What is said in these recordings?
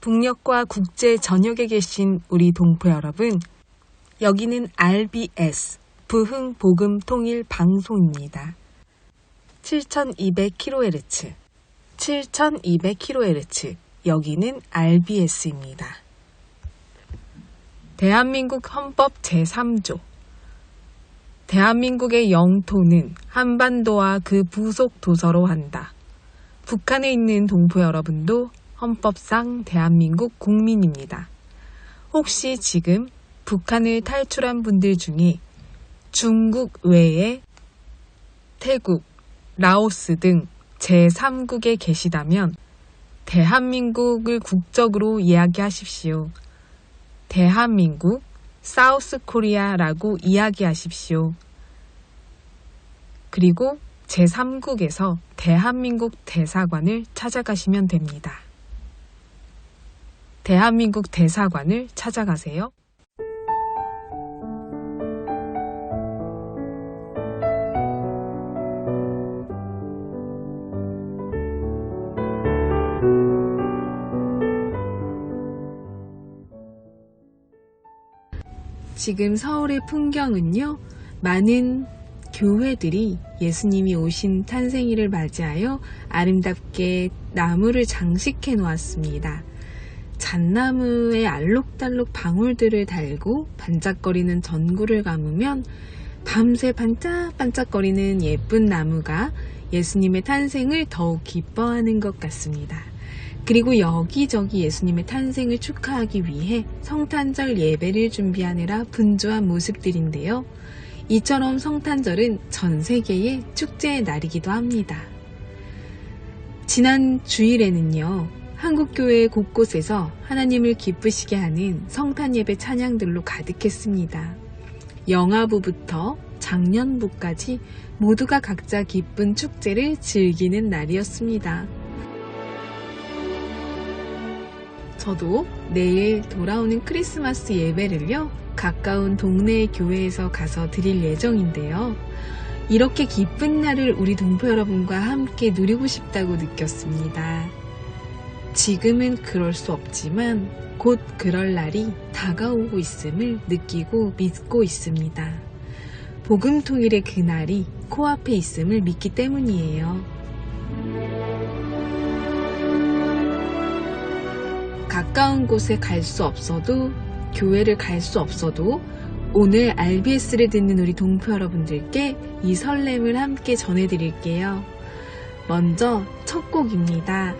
북녘과 국제 전역에 계신 우리 동포 여러분, 여기는 RBS 부흥복음통일방송입니다. 7200kHz, 7200kHz, 여기는 RBS입니다. 대한민국 헌법 제3조, 대한민국의 영토는 한반도와 그 부속 도서로 한다. 북한에 있는 동포 여러분도 헌법상 대한민국 국민입니다. 혹시 지금 북한을 탈출한 분들 중에 중국 외에 태국, 라오스 등 제3국에 계시다면 대한민국을 국적으로 이야기하십시오. 대한민국, 사우스 코리아라고 이야기하십시오. 그리고 제3국에서 대한민국 대사관을 찾아가시면 됩니다. 대한민국 대사관을 찾아가세요. 지금 서울의 풍경은요, 많은 교회들이 예수님이 오신 탄생일을 맞이하여 아름답게 나무를 장식해 놓았습니다. 잣나무에 알록달록 방울들을 달고 반짝거리는 전구를 감으면 밤새 반짝반짝거리는 예쁜 나무가 예수님의 탄생을 더욱 기뻐하는 것 같습니다. 그리고 여기저기 예수님의 탄생을 축하하기 위해 성탄절 예배를 준비하느라 분주한 모습들인데요. 이처럼 성탄절은 전 세계의 축제의 날이기도 합니다. 지난 주일에는요, 한국교회 곳곳에서 하나님을 기쁘시게 하는 성탄 예배 찬양들로 가득했습니다. 영아부부터 장년부까지 모두가 각자 기쁜 축제를 즐기는 날이었습니다. 저도 내일 돌아오는 크리스마스 예배를요, 가까운 동네의 교회에서 가서 드릴 예정인데요. 이렇게 기쁜 날을 우리 동포 여러분과 함께 누리고 싶다고 느꼈습니다. 지금은 그럴 수 없지만 곧 그럴 날이 다가오고 있음을 느끼고 믿고 있습니다. 복음통일의 그날이 코앞에 있음을 믿기 때문이에요. 가까운 곳에 갈 수 없어도, 교회를 갈 수 없어도 오늘 RBS를 듣는 우리 동포 여러분들께 이 설렘을 함께 전해드릴게요. 먼저 첫 곡입니다.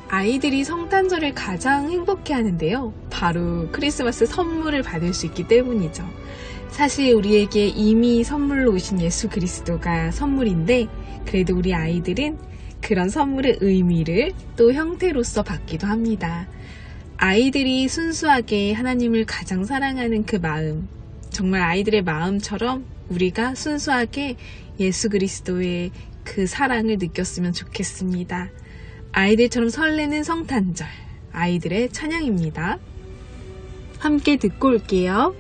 아이들이 성탄절을 가장 행복해 하는데요, 바로 크리스마스 선물을 받을 수 있기 때문이죠. 사실 우리에게 이미 선물로 오신 예수 그리스도가 선물인데, 그래도 우리 아이들은 그런 선물의 의미를 또 형태로서 받기도 합니다. 아이들이 순수하게 하나님을 가장 사랑하는 그 마음, 정말 아이들의 마음처럼 우리가 순수하게 예수 그리스도의 그 사랑을 느꼈으면 좋겠습니다. 아이들처럼 설레는 성탄절, 아이들의 찬양입니다. 함께 듣고 올게요.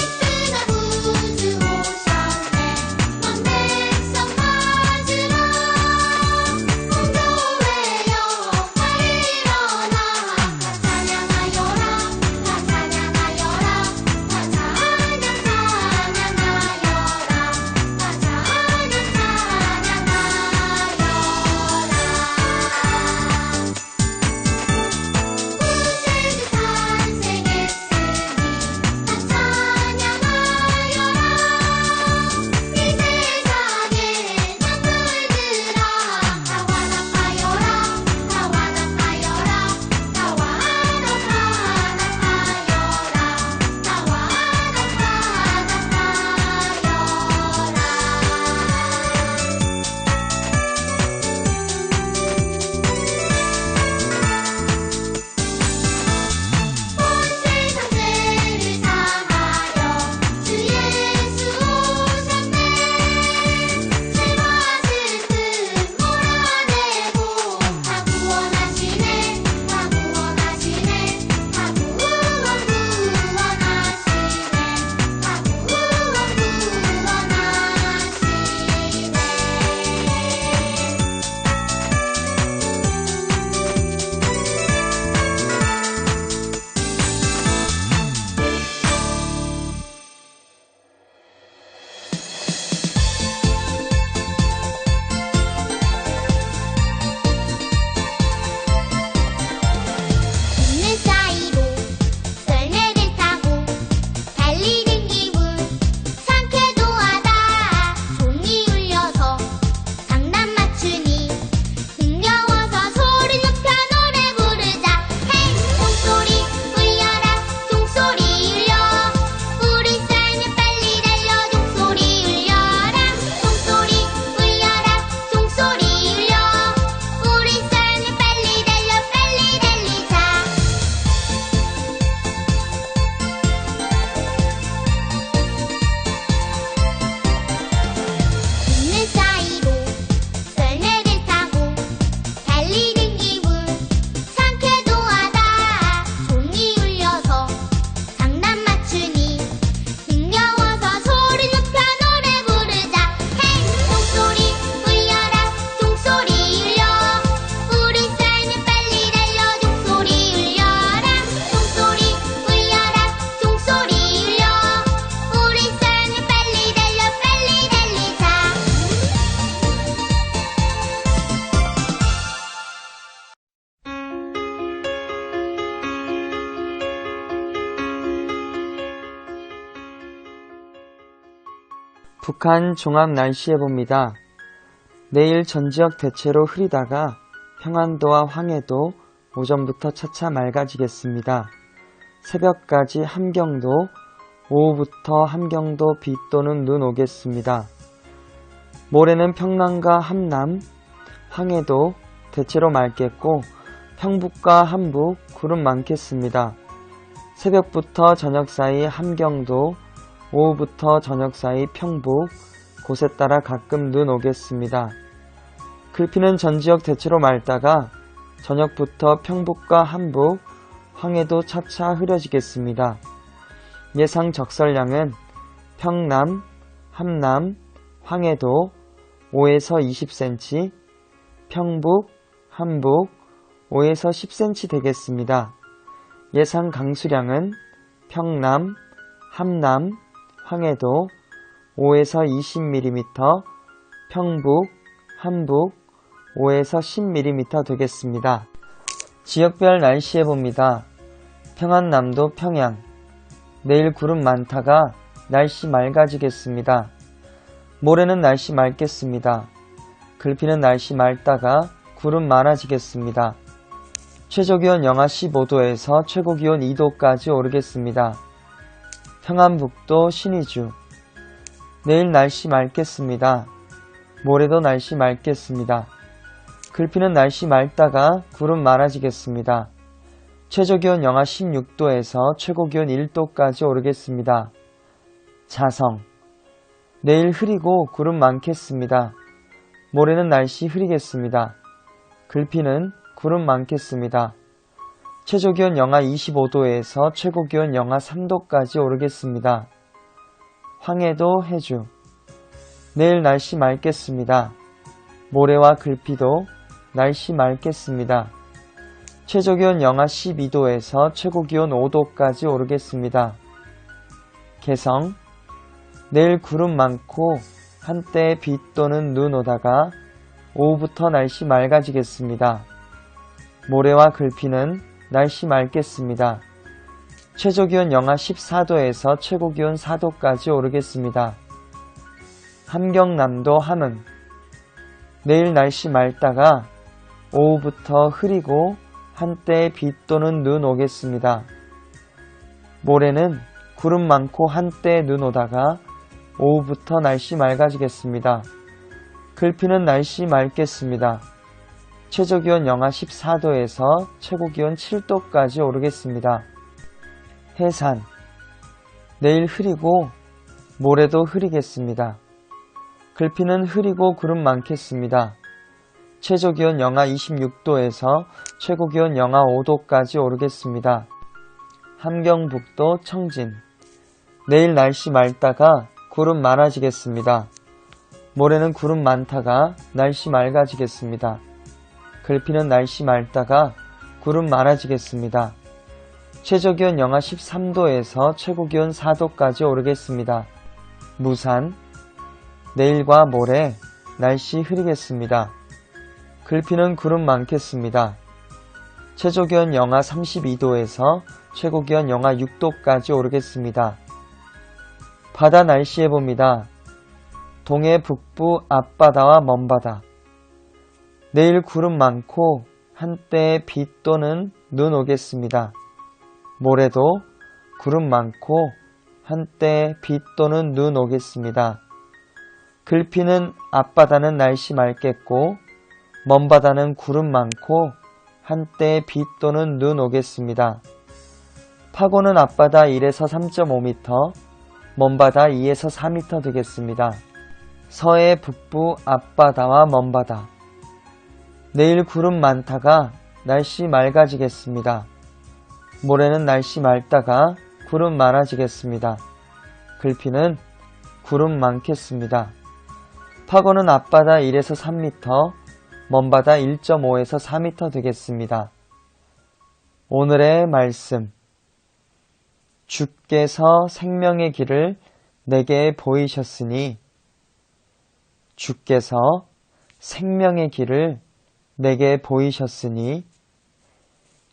기쁜 아버지 오셔 북한 종합 날씨 예보입니다. 내일 전 지역 대체로 흐리다가 평안도와 황해도 오전부터 차차 맑아지겠습니다. 새벽까지 함경도, 오후부터 함경도 비 또는 눈 오겠습니다. 모레는 평남과 함남, 황해도 대체로 맑겠고 평북과 함북 구름 많겠습니다. 새벽부터 저녁 사이 함경도, 오후부터 저녁 사이 평북, 곳에 따라 가끔 눈 오겠습니다. 글피는 전 지역 대체로 맑다가 저녁부터 평북과 함북, 황해도 차차 흐려지겠습니다. 예상 적설량은 평남, 함남, 황해도 5에서 20cm, 평북, 함북 5에서 10cm 되겠습니다. 예상 강수량은 평남, 함남, 황해도 5에서 20mm, 평북, 함북 5에서 10mm 되겠습니다. 지역별 날씨 예보입니다. 평안남도 평양 내일 구름 많다가 날씨 맑아지겠습니다. 모레는 날씨 맑겠습니다. 글피는 날씨 맑다가 구름 많아지겠습니다. 최저기온 영하 15도에서 최고기온 2도까지 오르겠습니다. 평안북도 신의주 내일 날씨 맑겠습니다. 모레도 날씨 맑겠습니다. 글피는 날씨 맑다가 구름 많아지겠습니다. 최저기온 영하 16도에서 최고기온 1도까지 오르겠습니다. 자성 내일 흐리고 구름 많겠습니다. 모레는 날씨 흐리겠습니다. 글피는 구름 많겠습니다. 최저기온 영하 25도에서 최고기온 영하 3도까지 오르겠습니다. 황해도 해주 내일 날씨 맑겠습니다. 모레와 글피도 날씨 맑겠습니다. 최저기온 영하 12도에서 최고기온 5도까지 오르겠습니다. 개성 내일 구름 많고 한때 비 또는 눈 오다가 오후부터 날씨 맑아지겠습니다. 모레와 글피는 날씨 맑겠습니다. 최저기온 영하 14도에서 최고기온 4도까지 오르겠습니다. 함경남도 함흥 내일 날씨 맑다가 오후부터 흐리고 한때 비 또는 눈 오겠습니다. 모레는 구름 많고 한때 눈 오다가 오후부터 날씨 맑아지겠습니다. 글피는 날씨 맑겠습니다. 최저기온 영하 14도에서 최고기온 7도까지 오르겠습니다. 해산 내일 흐리고 모레도 흐리겠습니다. 글피는 흐리고 구름 많겠습니다. 최저기온 영하 26도에서 최고기온 영하 5도까지 오르겠습니다. 함경북도 청진 내일 날씨 맑다가 구름 많아지겠습니다. 모레는 구름 많다가 날씨 맑아지겠습니다. 글피는 날씨 맑다가 구름 많아지겠습니다. 최저기온 영하 13도에서 최고기온 4도까지 오르겠습니다. 무산 내일과 모레 날씨 흐리겠습니다. 글피는 구름 많겠습니다. 최저기온 영하 32도에서 최고기온 영하 6도까지 오르겠습니다. 바다 날씨 예보입니다. 동해 북부 앞바다와 먼바다 내일 구름 많고 한때 비 또는 눈 오겠습니다. 모레도 구름 많고 한때 비 또는 눈 오겠습니다. 글피는 앞바다는 날씨 맑겠고 먼바다는 구름 많고 한때 비 또는 눈 오겠습니다. 파고는 앞바다 1에서 3.5m, 먼바다 2에서 4m 되겠습니다. 서해 북부 앞바다와 먼바다 내일 구름 많다가 날씨 맑아지겠습니다. 모레는 날씨 맑다가 구름 많아지겠습니다. 글피는 구름 많겠습니다. 파고는 앞바다 1에서 3m, 먼바다 1.5에서 4m 되겠습니다. 오늘의 말씀 주께서 생명의 길을 내게 보이셨으니 주께서 생명의 길을 내게 보이셨으니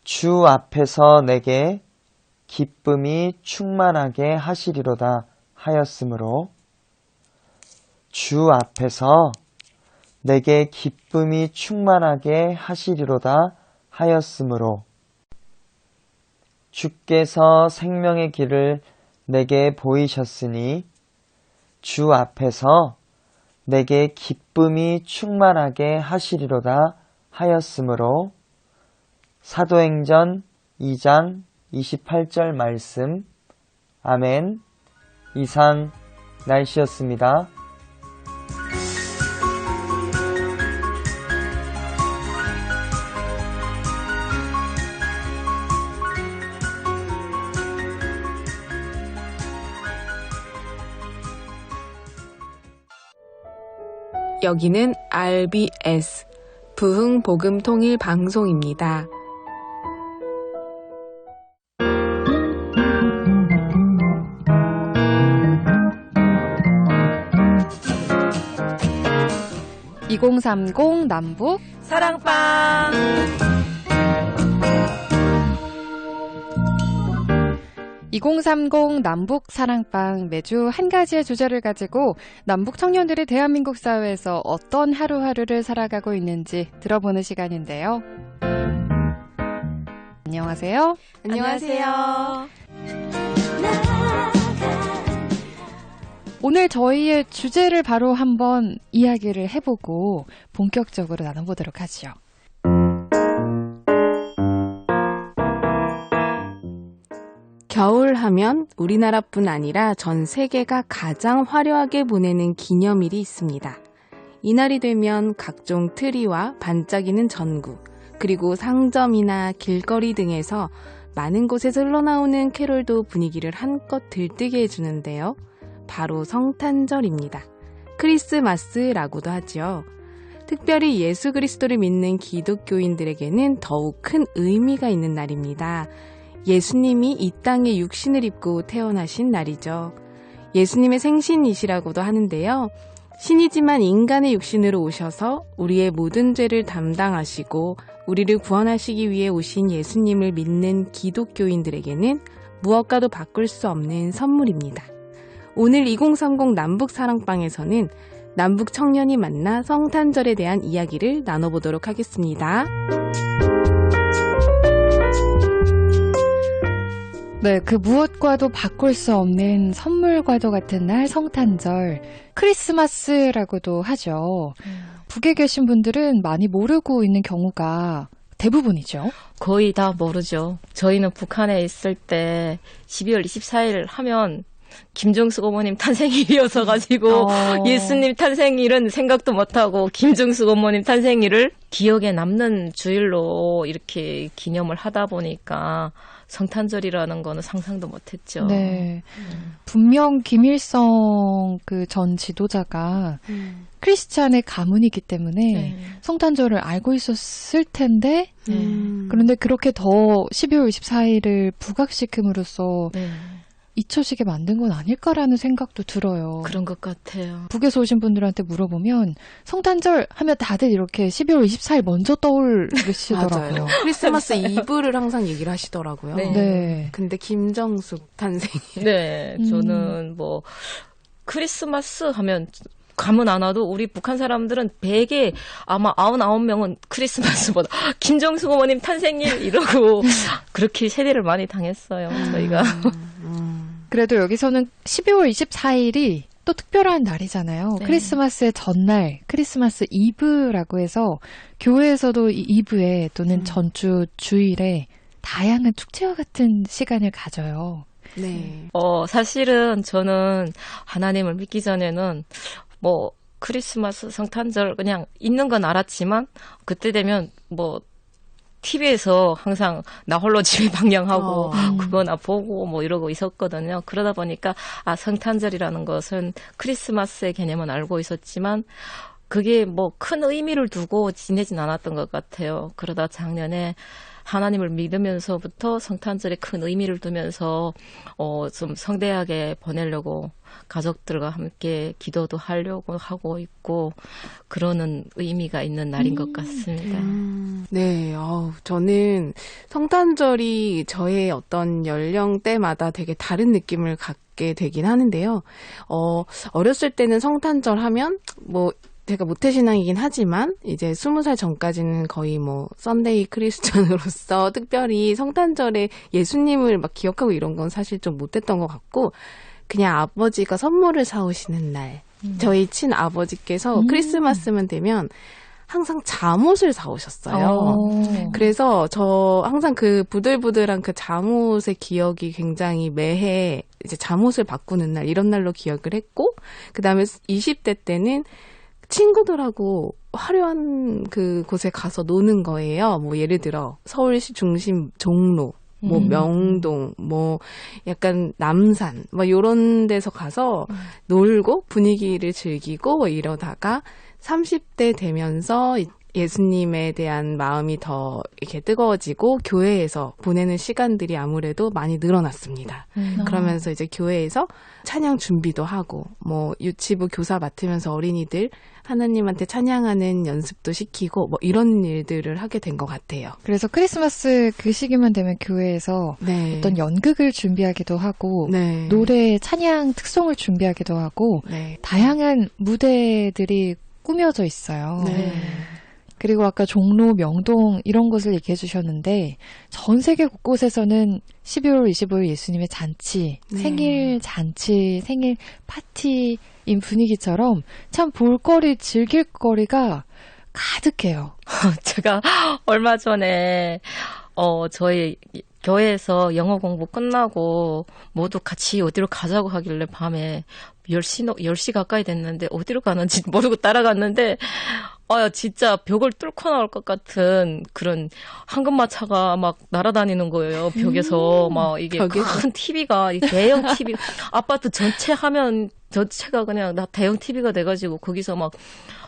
주 앞에서 내게 기쁨이 충만하게 하시리로다 하였으므로 주 앞에서 내게 기쁨이 충만하게 하시리로다 하였으므로 주께서 생명의 길을 내게 보이셨으니 주 앞에서 내게 기쁨이 충만하게 하시리로다 하였으므로 사도행전 2장 28절 말씀. 아멘. 이상 날씨였습니다. 여기는 RBS 부흥복음통일 방송입니다. (2030) 남북 사랑방 2030 남북 사랑방 매주 한 가지의 주제를 가지고 남북 청년들이 대한민국 사회에서 어떤 하루하루를 살아가고 있는지 들어보는 시간인데요. 안녕하세요. 안녕하세요. 오늘 저희의 주제를 바로 한번 이야기를 해보고 본격적으로 나눠보도록 하죠. 겨울 하면 우리나라뿐 아니라 전 세계가 가장 화려하게 보내는 기념일이 있습니다. 이날이 되면 각종 트리와 반짝이는 전구, 그리고 상점이나 길거리 등에서 많은 곳에서 흘러나오는 캐롤도 분위기를 한껏 들뜨게 해주는데요. 바로 성탄절입니다. 크리스마스라고도 하죠. 특별히 예수 그리스도를 믿는 기독교인들에게는 더욱 큰 의미가 있는 날입니다. 예수님이 이 땅에 육신을 입고 태어나신 날이죠. 예수님의 생신이시라고도 하는데요. 신이지만 인간의 육신으로 오셔서 우리의 모든 죄를 담당하시고 우리를 구원하시기 위해 오신 예수님을 믿는 기독교인들에게는 무엇과도 바꿀 수 없는 선물입니다. 오늘 2030 남북사랑방에서는 남북 청년이 만나 성탄절에 대한 이야기를 나눠보도록 하겠습니다. 네, 그 무엇과도 바꿀 수 없는 선물과도 같은 날 성탄절, 크리스마스라고도 하죠. 북에 계신 분들은 많이 모르고 있는 경우가 대부분이죠. 거의 다 모르죠. 저희는 북한에 있을 때 12월 24일 하면 김정숙 어머님 탄생일이어서 가지고 예수님 탄생일은 생각도 못하고 김정숙 어머님 탄생일을 기억에 남는 주일로 이렇게 기념을 하다 보니까 성탄절이라는 거는 상상도 못했죠. 네, 분명 김일성 그 전 지도자가 크리스찬의 가문이기 때문에 성탄절을 알고 있었을 텐데 그런데 그렇게 더 12월 24일을 부각시킴으로써 잊혀지게 만든 건 아닐까라는 생각도 들어요. 그런 것 같아요. 북에서 오신 분들한테 물어보면 성탄절 하면 다들 이렇게 12월 24일 먼저 떠올리시더라고요. 크리스마스 이브를 항상 얘기를 하시더라고요. 네. 근데 김정숙 탄생일. 네, 저는 뭐 크리스마스 하면 가문 안 와도 우리 북한 사람들은 100에 아마 99명은 크리스마스보다 김정숙 어머님 탄생일 이러고 그렇게 세대를 많이 당했어요, 저희가. 그래도 여기서는 12월 24일이 또 특별한 날이잖아요. 네. 크리스마스의 전날, 크리스마스 이브라고 해서 교회에서도 이 이브에 또는 전주 주일에 다양한 축제와 같은 시간을 가져요. 네. 사실은 저는 하나님을 믿기 전에는 뭐 크리스마스, 성탄절 그냥 있는 건 알았지만 그때 되면 뭐 TV에서 항상 나 홀로 집에 방영하고 그거나 보고 뭐 이러고 있었거든요. 그러다 보니까 성탄절이라는 것은 크리스마스의 개념은 알고 있었지만 그게 뭐 큰 의미를 두고 지내진 않았던 것 같아요. 그러다 작년에 하나님을 믿으면서부터 성탄절에 큰 의미를 두면서 좀 성대하게 보내려고 가족들과 함께 기도도 하려고 하고 있고 그러는 의미가 있는 날인 것 같습니다. 네, 저는 성탄절이 저의 어떤 연령대마다 되게 다른 느낌을 갖게 되긴 하는데요. 어렸을 때는 성탄절 하면 제가 모태신앙이긴 하지만 이제 20살 전까지는 거의 썬데이 크리스천으로서 특별히 성탄절에 예수님을 막 기억하고 이런 건 사실 좀 못했던 것 같고 그냥 아버지가 선물을 사오시는 날 저희 친아버지께서 크리스마스만 되면 항상 잠옷을 사오셨어요. 그래서 저 항상 그 부들부들한 그 잠옷의 기억이 굉장히 매해 이제 잠옷을 바꾸는 날 이런 날로 기억을 했고 그다음에 20대 때는 친구들하고 화려한 그 곳에 가서 노는 거예요. 예를 들어 서울시 중심 종로, 명동, 약간 남산, 요런 데서 가서 놀고 분위기를 즐기고 이러다가 30대 되면서 예수님에 대한 마음이 더 이렇게 뜨거워지고 교회에서 보내는 시간들이 아무래도 많이 늘어났습니다. 그러면서 이제 교회에서 찬양 준비도 하고 유치부 교사 맡으면서 어린이들 하나님한테 찬양하는 연습도 시키고 이런 일들을 하게 된 것 같아요. 그래서 크리스마스 그 시기만 되면 교회에서 네. 어떤 연극을 준비하기도 하고 네. 노래 찬양 특송을 준비하기도 하고 네. 다양한 무대들이 꾸며져 있어요. 네. 그리고 아까 종로, 명동 이런 곳을 얘기해 주셨는데 전 세계 곳곳에서는 12월 25일 예수님의 잔치, 네. 생일 잔치, 생일 파티인 분위기처럼 참 볼거리, 즐길거리가 가득해요. 제가 얼마 전에 저희 교회에서 영어 공부 끝나고 모두 같이 어디로 가자고 하길래 밤에 10시 가까이 됐는데 어디로 가는지 모르고 따라갔는데 진짜 벽을 뚫고 나올 것 같은 그런 황금마차가 막 날아다니는 거예요. 벽에서 막 이게 벽에서? 큰 TV가 대형 TV 아파트 전체 화면 전체가 그냥 대형 TV가 돼가지고 거기서 막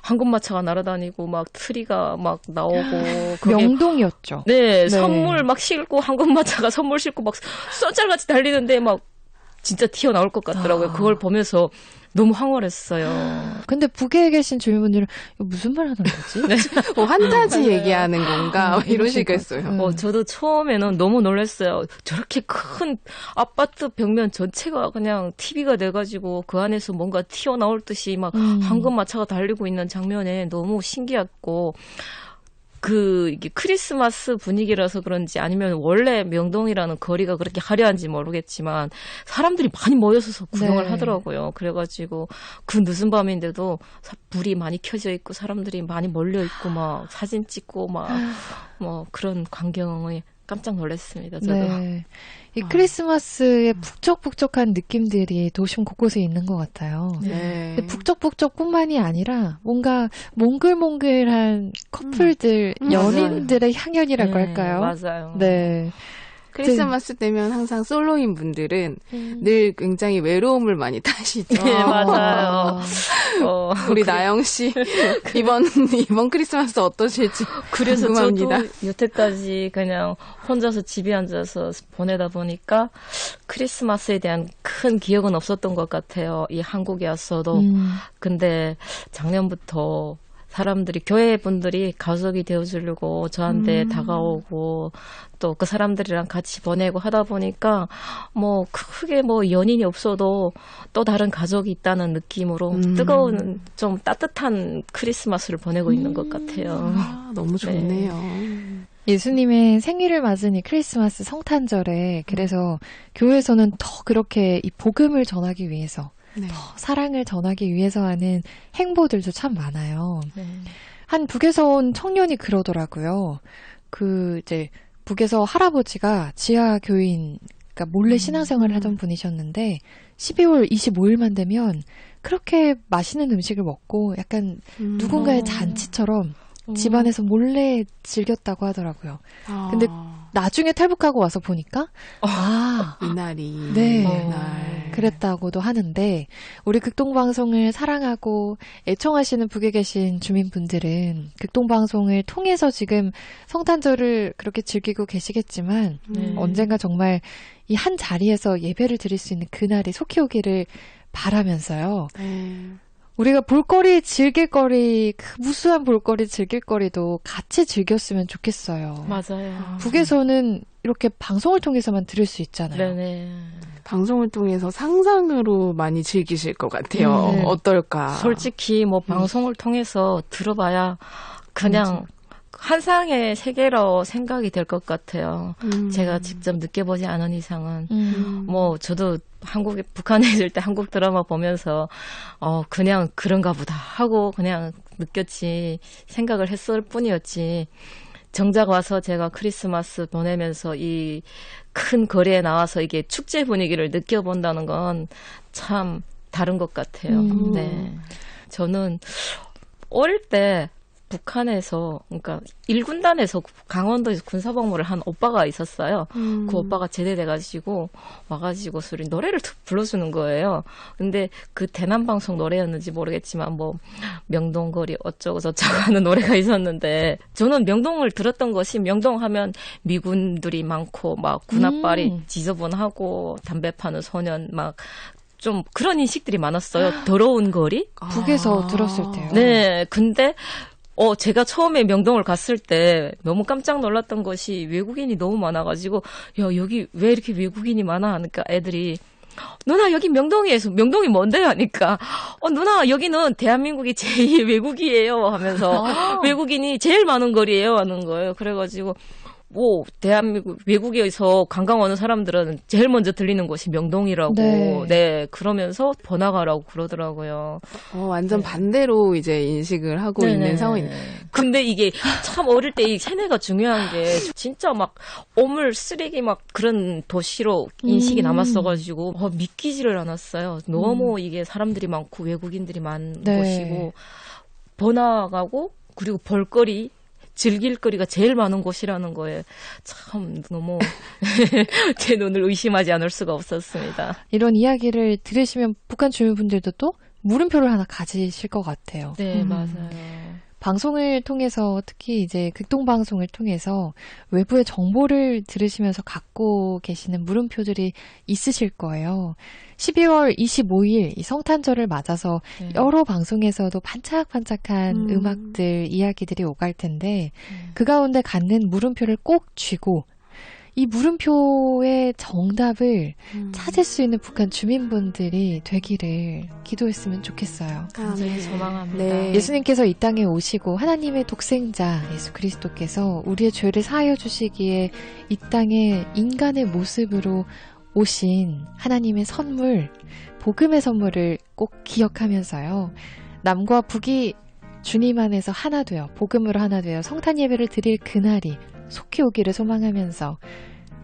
황금마차가 날아다니고 막 트리가 막 나오고 명동이었죠. 네, 선물 막 싣고 황금마차가 선물 싣고 막 쏜살같이 달리는데 막 진짜 튀어나올 것 같더라고요. 그걸 보면서 너무 황홀했어요. 근데 북에 계신 주민분들은 이거 무슨 말 하는 거지? 네. 환타지 얘기하는 건가 이러시겠어요. 저도 처음에는 너무 놀랐어요. 저렇게 큰 아파트 벽면 전체가 그냥 TV가 돼가지고 그 안에서 뭔가 튀어나올 듯이 막 황금마차가 달리고 있는 장면에 너무 신기했고 이게 크리스마스 분위기라서 그런지 아니면 원래 명동이라는 거리가 그렇게 화려한지 모르겠지만 사람들이 많이 모여서 구경을 네. 하더라고요. 그래가지고 그 늦은 밤인데도 불이 많이 켜져 있고 사람들이 많이 몰려 있고 막 사진 찍고 막 그런 광경에 깜짝 놀랐습니다. 저도. 네. 이 크리스마스의 북적북적한 느낌들이 도심 곳곳에 있는 것 같아요. 네. 근데 북적북적뿐만이 아니라 뭔가 몽글몽글한 커플들, 연인들의 향연이라고 할까요? 맞아요. 네. 크리스마스 때면 항상 솔로인 분들은 늘 굉장히 외로움을 많이 타시죠. 네, 맞아요. 우리 나영 씨 이번 크리스마스 어떠실지 그래서 궁금합니다. 저도 여태까지 그냥 혼자서 집에 앉아서 보내다 보니까 크리스마스에 대한 큰 기억은 없었던 것 같아요. 이 한국에 왔어도. 근데 작년부터 사람들이 교회 분들이 가족이 되어주려고 저한테 다가오고 또 그 사람들이랑 같이 보내고 하다 보니까 크게 연인이 없어도 또 다른 가족이 있다는 느낌으로 뜨거운 좀 따뜻한 크리스마스를 보내고 있는 것 같아요. 너무 좋네요. 예수님의 생일을 맞은 이 크리스마스 성탄절에 그래서 교회에서는 더 그렇게 이 복음을 전하기 위해서 네. 더 사랑을 전하기 위해서 하는 행보들도 참 많아요. 네. 한 북에서 온 청년이 그러더라고요. 이제 북에서 할아버지가 지하 교인, 그러니까 몰래 신앙생활을 하던 분이셨는데 12월 25일만 되면 그렇게 맛있는 음식을 먹고 약간 누군가의 잔치처럼 집안에서 몰래 즐겼다고 하더라고요. 근데 나중에 탈북하고 와서 보니까 이날이 네. 이날 그랬다고도 하는데 우리 극동방송을 사랑하고 애청하시는 북에 계신 주민분들은 극동방송을 통해서 지금 성탄절을 그렇게 즐기고 계시겠지만 언젠가 정말 이 한 자리에서 예배를 드릴 수 있는 그날이 속히 오기를 바라면서요. 우리가 볼거리, 즐길거리, 그 무수한 볼거리, 즐길거리도 같이 즐겼으면 좋겠어요. 맞아요. 북에서는 이렇게 방송을 통해서만 들을 수 있잖아요. 네네. 방송을 통해서 상상으로 많이 즐기실 것 같아요. 어떨까? 솔직히 뭐 방송을 통해서 들어봐야 그냥 환상의 세계로 생각이 될 것 같아요. 제가 직접 느껴보지 않은 이상은. 뭐 저도 북한에 있을 때 한국 드라마 보면서 그냥 그런가 보다 하고 그냥 느꼈지 생각을 했을 뿐이었지. 정작 와서 제가 크리스마스 보내면서 이 큰 거리에 나와서 이게 축제 분위기를 느껴본다는 건 참 다른 것 같아요. 네. 저는 어릴 때 북한에서, 그러니까 1군단에서 강원도에서 군사복무를 한 오빠가 있었어요. 그 오빠가 제대돼가지고 와가지고 노래를 불러주는 거예요. 근데 그 대남방송 노래였는지 모르겠지만 뭐 명동거리 어쩌고 저쩌고 하는 노래가 있었는데 저는 명동을 들었던 것이 명동하면 미군들이 많고 막 군합발이 지저분하고 담배 파는 소년 막 좀 그런 인식들이 많았어요. 더러운 거리? 북에서 들었을 때요. 네, 근데 제가 처음에 명동을 갔을 때 너무 깜짝 놀랐던 것이 외국인이 너무 많아가지고, 야, 여기 왜 이렇게 외국인이 많아? 하니까 애들이, 누나, 여기 명동이에서, 명동이 뭔데? 하니까, 누나, 여기는 대한민국이 제일 외국이에요. 하면서, 외국인이 제일 많은 거리예요. 하는 거예요. 그래가지고, 뭐 대한민국 외국에서 관광 오는 사람들은 제일 먼저 들리는 곳이 명동이라고 네 그러면서 번화가라고 그러더라고요. 완전 반대로 이제 인식을 하고 있는 상황이네요. 근데 이게 참 어릴 때 이 세뇌가 중요한 게 진짜 막 오물 쓰레기 막 그런 도시로 인식이 남았어가지고 믿기지를 않았어요. 너무 이게 사람들이 많고 외국인들이 많은 곳이고 번화가고 그리고 볼거리 즐길 거리가 제일 많은 곳이라는 거에 참 너무 제 눈을 의심하지 않을 수가 없었습니다. 이런 이야기를 들으시면 북한 주민분들도 또 물음표를 하나 가지실 것 같아요. 네, 맞아요. 방송을 통해서 특히 이제 극동방송을 통해서 외부의 정보를 들으시면서 갖고 계시는 물음표들이 있으실 거예요. 12월 25일 이 성탄절을 맞아서 여러 방송에서도 반짝반짝한 음악들, 이야기들이 오갈 텐데 그 가운데 갖는 물음표를 꼭 쥐고 이 물음표의 정답을 찾을 수 있는 북한 주민분들이 되기를 기도했으면 좋겠어요. 굉장히 소망합니다. 네. 예수님께서 이 땅에 오시고 하나님의 독생자 예수 그리스도께서 우리의 죄를 사하여 주시기에 이 땅에 인간의 모습으로 오신 하나님의 선물, 복음의 선물을 꼭 기억하면서요. 남과 북이 주님 안에서 하나 되어 복음으로 하나 되어 성탄 예배를 드릴 그날이 속히 오기를 소망하면서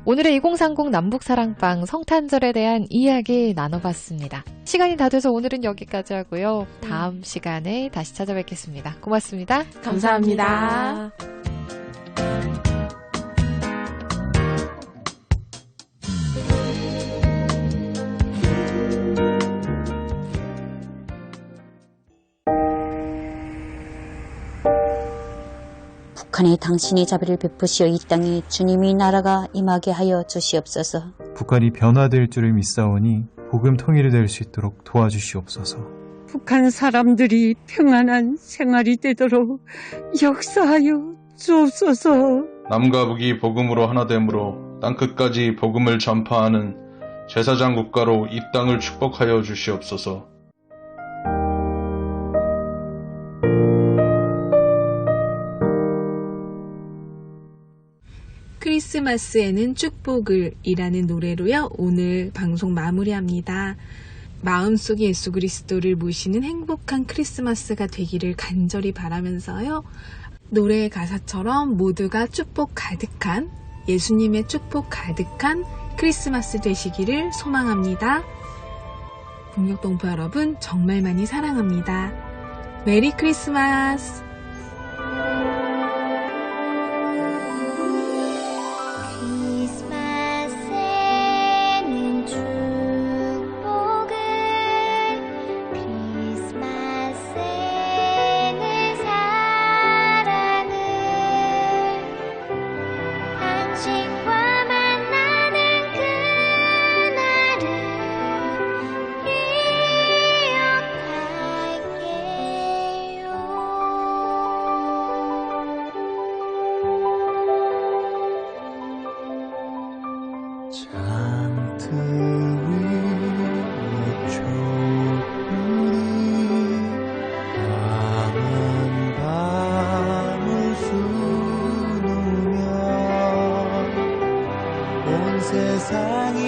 오늘의 2030 남북사랑방 성탄절에 대한 이야기 나눠봤습니다. 시간이 다 돼서 오늘은 여기까지 하고요. 다음 시간에 다시 찾아뵙겠습니다. 고맙습니다. 감사합니다. 북한에 당신의 자비를 베푸시어 이 땅에 주님의 나라가 임하게 하여 주시옵소서. 북한이 변화될 줄을 믿사오니 복음 통일이 될 수 있도록 도와주시옵소서. 북한 사람들이 평안한 생활이 되도록 역사하여 주옵소서. 남과 북이 복음으로 하나됨으로 땅끝까지 복음을 전파하는 제사장 국가로 이 땅을 축복하여 주시옵소서. 크리스마스에는 축복을 이라는 노래로요. 오늘 방송 마무리합니다. 마음속에 예수 그리스도를 모시는 행복한 크리스마스가 되기를 간절히 바라면서요. 노래의 가사처럼 모두가 축복 가득한 예수님의 축복 가득한 크리스마스 되시기를 소망합니다. 북녘동포 여러분 정말 많이 사랑합니다. 메리 크리스마스! 크리스마스에는 축복 장트 위에 촛불이 밤은 밤을 수놓으며 온 세상이